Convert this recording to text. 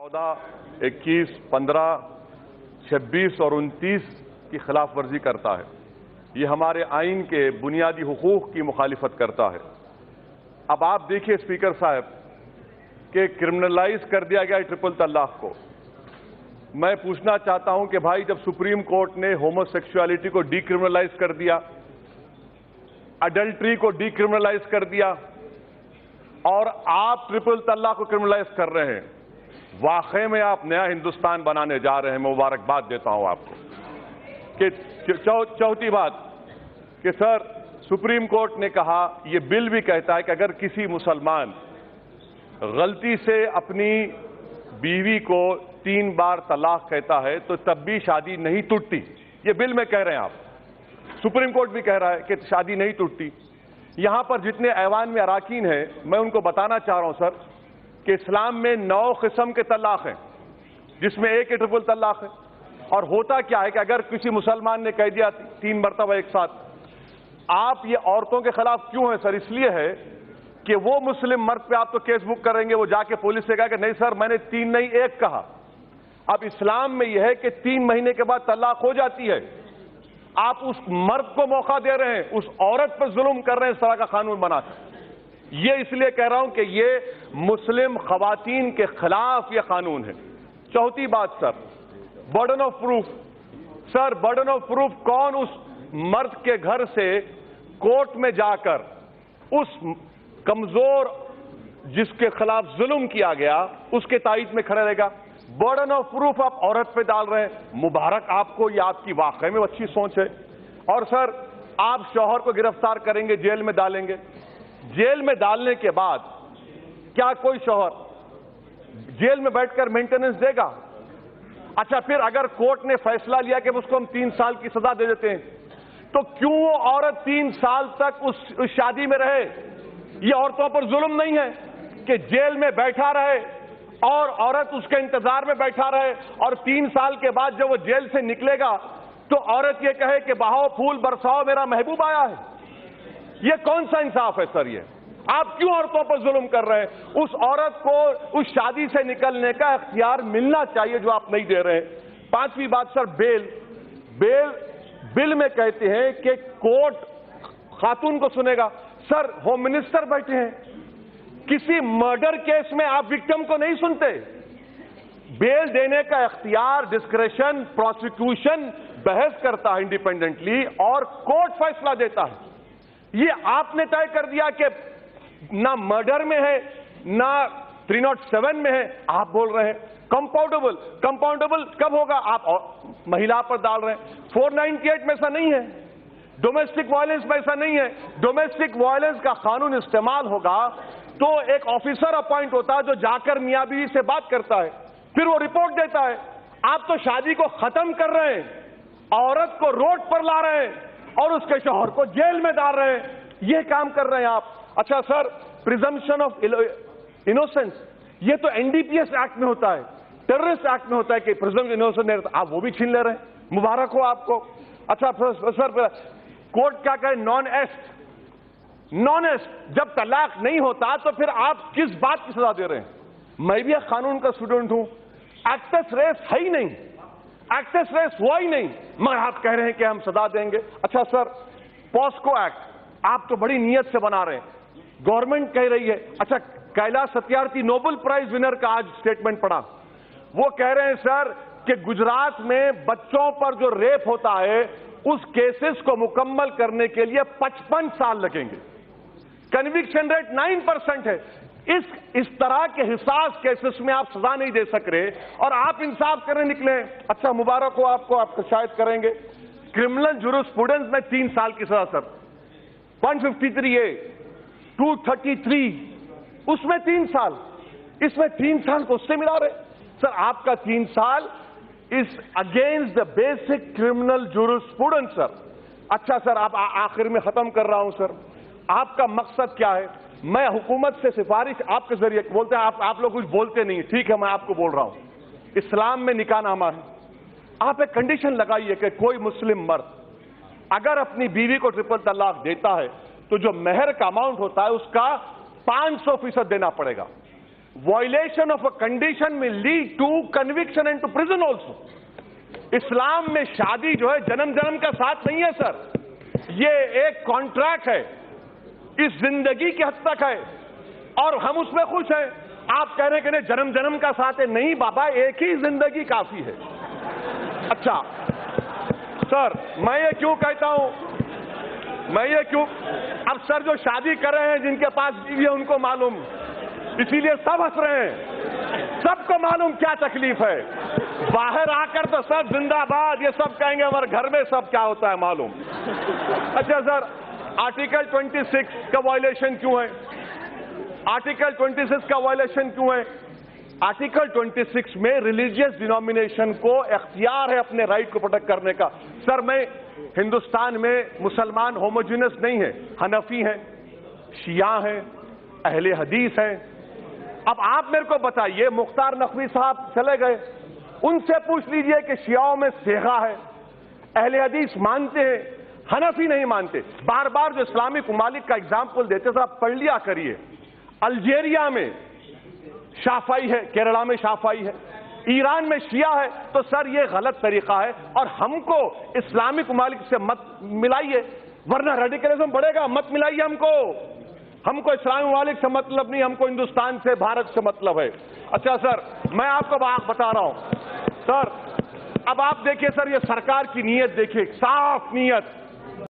14, 21, 15, 26 और 29 की खिलाफ वर्जी करता है। ये हमारे आइन के बुनियादी हुकूक की मुखालिफत करता है। अब आप देखिए स्पीकर साहब कि क्रिमिनलाइज कर दिया गया ट्रिपल तलाक को। मैं पूछना चाहता हूं कि भाई जब सुप्रीम कोर्ट ने होमोसेक्सुअलिटी को डीक्रिमिनलाइज कर दिया, अडल्ट्री को डीक्रिमिनलाइज कर दिया और आप ट्रिपल तलाक को क्रिमिनलाइज कर रहे हैं, वाकई में आप नया हिंदुस्तान बनाने जा रहे हैं। मैं मुबारकबाद देता हूं आपको। कि चौथी बात कि सर सुप्रीम कोर्ट ने कहा, यह बिल भी कहता है कि अगर किसी मुसलमान गलती से अपनी बीवी को 3 बार तलाक कहता है तो तब भी शादी नहीं टूटती। ये बिल में कह रहे हैं आप, सुप्रीम कोर्ट भी कह रहा है कि शादी नहीं टूटती। यहां पर जितने ऐवान में अराकीन हैं, मैं उनको बताना चाह रहा हूं सर कि इस्लाम में 9 किस्म के तलाक हैं, जिसमें एक ही ट्रिपल तलाक है। और होता क्या है कि अगर किसी मुसलमान ने कह दिया 3 मरतबा एक साथ, आप ये औरतों के खिलाफ क्यों है सर? इसलिए है कि वो मुस्लिम मर्द पे आप तो केस बुक करेंगे, वो जाके पुलिस से कहा कि नहीं सर मैंने 3 नहीं 1 कहा। अब इस्लाम में यह है कि 3 महीने के बाद तलाक हो जाती है। आप उस मर्द को मौका दे रहे हैं, उस औरत पर जुल्म कर रहे हैं इस तरह का कानून बनाकर। ये इसलिए कह रहा हूं कि ये मुस्लिम खवातीन के खिलाफ ये कानून है। चौथी बात sir, burden of proof. Sir burden of proof कौन उस मर्द के घर से कोर्ट में जाकर उस कमजोर जिसके खिलाफ जुल्म किया गया उसके तायद में खड़े रहेगा? बर्डन ऑफ प्रूफ आप औरत पे डाल रहे हैं। मुबारक आपको, ये आपकी वाकई में अच्छी सोच है। और सर आप शौहर को गिरफ्तार करेंगे, जेल में डालेंगे। जेल में डालने के बाद क्या कोई शौहर जेल में बैठकर मेंटेनेंस देगा? अच्छा, फिर अगर कोर्ट ने फैसला लिया कि उसको हम 3 साल की सजा दे देते हैं, तो क्यों वो औरत 3 साल तक उस शादी में रहे? ये औरतों पर जुल्म नहीं है कि जेल में बैठा रहे और औरत उसके इंतजार में बैठा रहे और 3 साल के बाद जब वो जेल से निकलेगा तो औरत ये कहे कि बहाओ फूल बरसाओ मेरा महबूब आया है? ये कौन सा इंसाफ है सर? ये आप क्यों औरतों पर जुल्म कर रहे हैं? उस औरत को उस शादी से निकलने का इख्तियार मिलना चाहिए जो आप नहीं दे रहे हैं। 5वीं बात सर, बेल बिल में कहते हैं कि कोर्ट खातून को सुनेगा। सर होम मिनिस्टर बैठे हैं, किसी मर्डर केस में आप विक्टिम को नहीं सुनते? बेल देने का इख्तियार, डिस्क्रेशन, प्रोसिक्यूशन बहस करता है इंडिपेंडेंटली और कोर्ट फैसला देता है। ये आपने तय कर दिया कि ना मर्डर में है ना 307 में है। आप बोल रहे हैं कंपाउंडेबल कब होगा? आप महिला पर डाल रहे हैं। 498 में ऐसा नहीं है, डोमेस्टिक वायलेंस में ऐसा नहीं है। डोमेस्टिक वायलेंस का कानून इस्तेमाल होगा तो एक ऑफिसर अपॉइंट होता है जो जाकर मियां बीवी से बात करता है, फिर वो रिपोर्ट देता है। आप तो शादी को खत्म कर रहे हैं, औरत को रोड पर ला रहे हैं और उसके शौहर को जेल में डाल रहे हैं। ये काम कर रहे हैं आप। अच्छा सर, प्रिजम्पशन ऑफ इनोसेंस, ये तो एनडीपीएस एक्ट में होता है, टेररिस्ट एक्ट में होता है कि प्रिजम्पशन इनोसेंस नहीं रहता। आप वो भी छीन ले रहे हैं। मुबारक हो आपको। अच्छा सर, कोर्ट क्या कहे? नॉन एस्ट जब तलाक नहीं होता तो फिर आप किस बात की सजा दे रहे हैं? मैं भी एक कानून का स्टूडेंट हूं। एक्सेस रेस है ही नहीं, एक्सेस रेस हुआ ही नहीं, मगर आप कह रहे हैं कि हम सजा देंगे। अच्छा सर, पॉस्को एक्ट आप तो बड़ी नीयत से बना रहे हैं, गवर्नमेंट कह रही है। अच्छा, Kailash Satyarthi Nobel prize winner का आज स्टेटमेंट पढ़ा, वो कह रहे हैं सर कि गुजरात में बच्चों पर जो रेप होता है उस केसेस को मुकम्मल करने के लिए 55 साल लगेंगे। कन्विक्शन रेट 9% है। इस तरह के हिसास केसेस में आप सजा नहीं दे सक रहे और आप इंसाफ करने निकले। अच्छा, मुबारक हो आपको, आप शायद करेंगे। क्रिमिनल जूरिस्प्रूडेंस में 3 साल की सजा सर, 153A, 233 उसमें 3 साल, इसमें 3 साल को उससे मिला रहे सर। आपका 3 साल is against the basic criminal jurisprudence sir. अच्छा सर, आप आखिर में खत्म कर रहा हूं सर, आपका मकसद क्या है? मैं हुकूमत से सिफारिश आपके जरिए बोलते हैं, आप लोग कुछ बोलते नहीं, ठीक है मैं आपको बोल रहा हूं। इस्लाम में निकाहनामा है, आप एक कंडीशन लगाइए कि कोई मुस्लिम मर्द अगर अपनी बीवी को ट्रिपल तलाक देता है तो जो मेहर का अमाउंट होता है उसका 500% देना पड़ेगा। violation of a condition may lead to conviction and to prison also. इस्लाम में शादी जो है जन्म जन्म का साथ नहीं है सर, ये एक कॉन्ट्रैक्ट है, इस जिंदगी की हद तक है और हम उसमें खुश हैं। आप कह रहे हैं कि नहीं जन्म जन्म का साथ है, नहीं बाबा, एक ही जिंदगी काफी है। अच्छा सर, मैं ये क्यों कहता हूं, अब सर जो शादी कर रहे हैं जिनके पास बीवी है उनको मालूम, इसीलिए सब हंस रहे हैं, सबको मालूम क्या तकलीफ है। बाहर आकर तो सब जिंदाबाद ये सब कहेंगे, हमारे घर में सब क्या होता है मालूम। अच्छा सर, आर्टिकल 26 का वायलेशन क्यों है? आर्टिकल 26 का वायलेशन क्यों है? आर्टिकल 26 में रिलीजियस डिनोमिनेशन को इख्तियार है अपने राइट को प्रोटेक्ट करने का। सर, मैं हिंदुस्तान में मुसलमान होमोजीनियस नहीं है, हनफी हैं, शिया हैं, अहले हदीस हैं। अब आप मेरे को बताइए, मुख्तार नकवी साहब चले गए, उनसे पूछ लीजिए कि शियाओं में सेगा है, अहले हदीस मानते हैं, हनफी नहीं मानते। बार बार जो इस्लामिक ममालिक का एग्जाम्पल देते सर, आप पढ़ लिया करिए। अल्जीरिया में शाफाई है, केरला में शाफाई है, ईरान में शिया है। तो सर ये गलत तरीका है और हमको इस्लामिक ममालिक से मत मिलाइए, वरना रेडिकलिज्म बढ़ेगा। मत मिलाइए हमको इस्लामिक ममालिक से मतलब नहीं, हमको हिंदुस्तान से, भारत से मतलब है। अच्छा सर, मैं आपको बता रहा हूं सर, अब आप देखिए सर, ये सरकार की नीयत देखिए, साफ नीयत।